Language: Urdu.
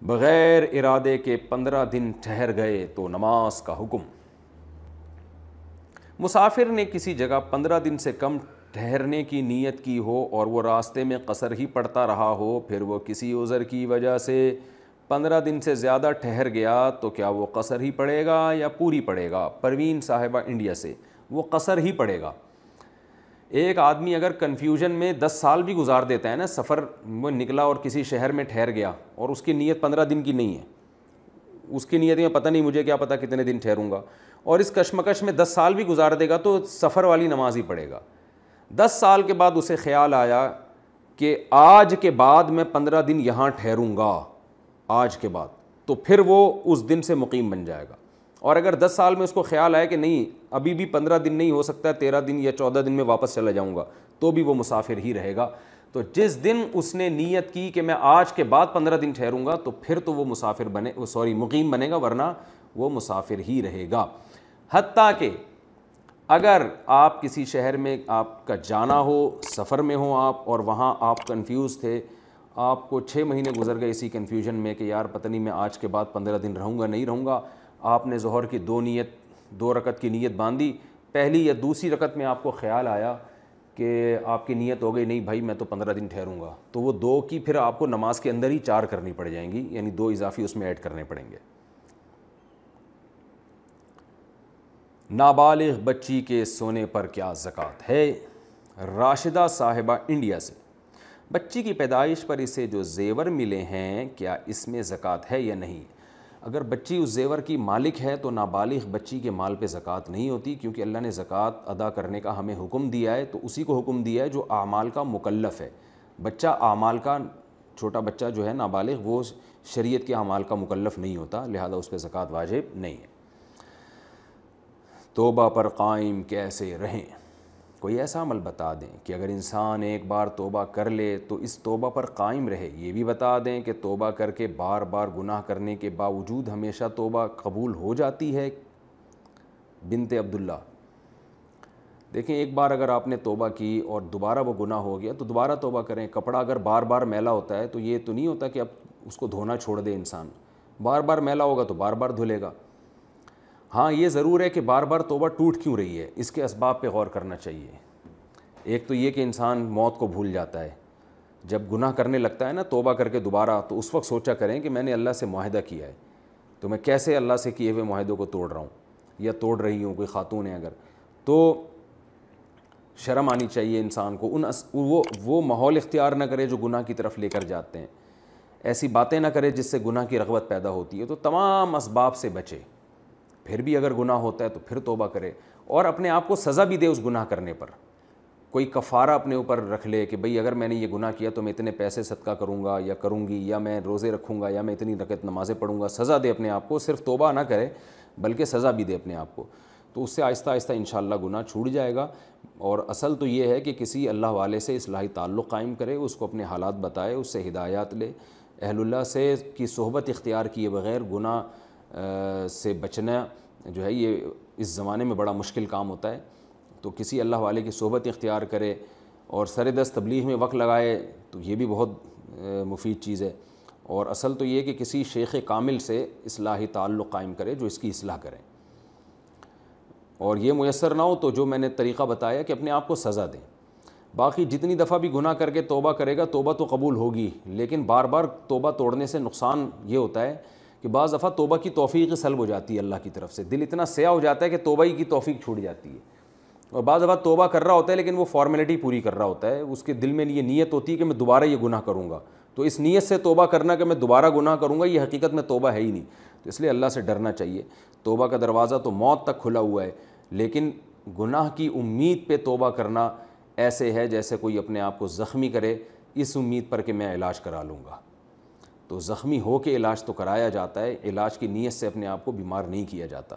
بغیر ارادے کے 15 دن ٹھہر گئے تو نماز کا حکم۔ مسافر نے کسی جگہ 15 دن سے کم ٹھہرنے کی نیت کی ہو اور وہ راستے میں قصر ہی پڑتا رہا ہو، پھر وہ کسی عذر کی وجہ سے 15 دن سے زیادہ ٹھہر گیا تو کیا وہ قصر ہی پڑے گا یا پوری پڑے گا؟ پروین صاحبہ انڈیا سے، وہ قصر ہی پڑے گا۔ ایک آدمی اگر کنفیوژن میں 10 سال بھی گزار دیتا ہے نا، سفر میں نکلا اور کسی شہر میں ٹھہر گیا اور اس کی نیت 15 دن کی نہیں ہے، اس کی نیت میں پتہ نہیں، مجھے کیا پتہ کتنے دن ٹھہروں گا، اور اس کشمکش میں 10 سال بھی گزار دے گا تو سفر والی نماز ہی پڑھے گا۔ 10 سال کے بعد اسے خیال آیا کہ آج کے بعد میں 15 دن یہاں ٹھہروں گا، آج کے بعد، تو پھر وہ اس دن سے مقیم بن جائے گا۔ اور اگر 10 سال میں اس کو خیال آیا کہ نہیں ابھی بھی 15 دن نہیں ہو سکتا ہے، 13 دن یا 14 دن میں واپس چلا جاؤں گا، تو بھی وہ مسافر ہی رہے گا۔ تو جس دن اس نے نیت کی کہ میں آج کے بعد 15 دن ٹھہروں گا تو پھر تو وہ مقیم بنے گا، ورنہ وہ مسافر ہی رہے گا۔ حتیٰ کہ اگر آپ کسی شہر میں آپ کا جانا ہو، سفر میں ہو آپ، اور وہاں آپ کنفیوز تھے، آپ کو 6 مہینے گزر گئے اسی کنفیوژن میں کہ یار پتہ نہیں میں آج کے بعد 15 دن رہوں گا نہیں رہوں گا، آپ نے ظہر کی 2 رکعت کی نیت باندھی، پہلی یا دوسری رکعت میں آپ کو خیال آیا کہ آپ کی نیت ہو گئی نہیں بھائی میں تو 15 دن ٹھہروں گا، تو وہ 2 کی پھر آپ کو نماز کے اندر ہی 4 کرنی پڑ جائیں گی، یعنی 2 اضافی اس میں ایڈ کرنے پڑیں گے۔ نابالغ بچی کے سونے پر کیا زکوٰۃ ہے؟ راشدہ صاحبہ انڈیا سے، بچی کی پیدائش پر اسے جو زیور ملے ہیں کیا اس میں زکوٰۃ ہے یا نہیں؟ اگر بچی اس زیور کی مالک ہے تو نابالغ بچی کے مال پہ زکوٰۃ نہیں ہوتی، کیونکہ اللہ نے زکوٰۃ ادا کرنے کا ہمیں حکم دیا ہے، تو اسی کو حکم دیا ہے جو اعمال کا مکلف ہے۔ بچہ اعمال کا، چھوٹا بچہ جو ہے نابالغ، وہ شریعت کے اعمال کا مکلف نہیں ہوتا، لہذا اس پہ زکوٰۃ واجب نہیں ہے۔ توبہ پر قائم کیسے رہیں؟ کوئی ایسا عمل بتا دیں کہ اگر انسان ایک بار توبہ کر لے تو اس توبہ پر قائم رہے۔ یہ بھی بتا دیں کہ توبہ کر کے بار بار گناہ کرنے کے باوجود ہمیشہ توبہ قبول ہو جاتی ہے۔ بنت عبداللہ، دیکھیں ایک بار اگر آپ نے توبہ کی اور دوبارہ وہ گناہ ہو گیا تو دوبارہ توبہ کریں۔ کپڑا اگر بار بار میلا ہوتا ہے تو یہ تو نہیں ہوتا کہ اب اس کو دھونا چھوڑ دے انسان، بار بار میلا ہوگا تو بار بار دھلے گا۔ ہاں یہ ضرور ہے کہ بار بار توبہ ٹوٹ کیوں رہی ہے، اس کے اسباب پہ غور کرنا چاہیے۔ ایک تو یہ کہ انسان موت کو بھول جاتا ہے، جب گناہ کرنے لگتا ہے نا توبہ کر کے دوبارہ، تو اس وقت سوچا کریں کہ میں نے اللہ سے معاہدہ کیا ہے، تو میں کیسے اللہ سے کیے ہوئے معاہدوں کو توڑ رہا ہوں یا توڑ رہی ہوں، کوئی خاتون ہے اگر، تو شرم آنی چاہیے انسان کو۔ وہ ماحول اختیار نہ کرے جو گناہ کی طرف لے کر جاتے ہیں، ایسی باتیں نہ کرے جس سے گناہ کی رغبت پیدا ہوتی ہے، تو تمام اسباب سے بچے۔ پھر بھی اگر گناہ ہوتا ہے تو پھر توبہ کرے، اور اپنے آپ کو سزا بھی دے اس گناہ کرنے پر۔ کوئی کفارہ اپنے اوپر رکھ لے کہ بھئی اگر میں نے یہ گناہ کیا تو میں اتنے پیسے صدقہ کروں گا یا کروں گی، یا میں روزے رکھوں گا، یا میں اتنی رکعت نمازیں پڑھوں گا۔ سزا دے اپنے آپ کو، صرف توبہ نہ کرے بلکہ سزا بھی دے اپنے آپ کو، تو اس سے آہستہ آہستہ انشاءاللہ گناہ چھوٹ جائے گا۔ اور اصل تو یہ ہے کہ کسی اللہ والے سے اصلاحی تعلق قائم کرے، اس کو اپنے حالات بتائے، اس سے ہدایات لے، اہل اللہ سے کی صحبت اختیار کیے بغیر گناہ سے بچنا جو ہے یہ اس زمانے میں بڑا مشکل کام ہوتا ہے۔ تو کسی اللہ والے کی صحبت اختیار کرے اور سر دست تبلیغ میں وقت لگائے تو یہ بھی بہت مفید چیز ہے۔ اور اصل تو یہ کہ کسی شیخ کامل سے اصلاحی تعلق قائم کرے جو اس کی اصلاح کرے، اور یہ میسر نہ ہو تو جو میں نے طریقہ بتایا کہ اپنے آپ کو سزا دیں۔ باقی جتنی دفعہ بھی گناہ کر کے توبہ کرے گا توبہ تو قبول ہوگی، لیکن بار بار توبہ توڑنے سے نقصان یہ ہوتا ہے کہ بعض دفعہ توبہ کی توفیق سلب ہو جاتی ہے اللہ کی طرف سے، دل اتنا سیاہ ہو جاتا ہے کہ توبہ ہی کی توفیق چھوٹ جاتی ہے۔ اور بعض دفعہ توبہ کر رہا ہوتا ہے لیکن وہ فارمیلٹی پوری کر رہا ہوتا ہے، اس کے دل میں یہ نیت ہوتی ہے کہ میں دوبارہ یہ گناہ کروں گا، تو اس نیت سے توبہ کرنا کہ میں دوبارہ گناہ کروں گا، یہ حقیقت میں توبہ ہے ہی نہیں۔ تو اس لیے اللہ سے ڈرنا چاہیے۔ توبہ کا دروازہ تو موت تک کھلا ہوا ہے، لیکن گناہ کی امید پہ توبہ کرنا ایسے ہے جیسے کوئی اپنے آپ کو زخمی کرے اس امید پر کہ میں علاج کرا لوں گا۔ تو زخمی ہو کے علاج تو کرایا جاتا ہے، علاج کی نیت سے اپنے آپ کو بیمار نہیں کیا جاتا۔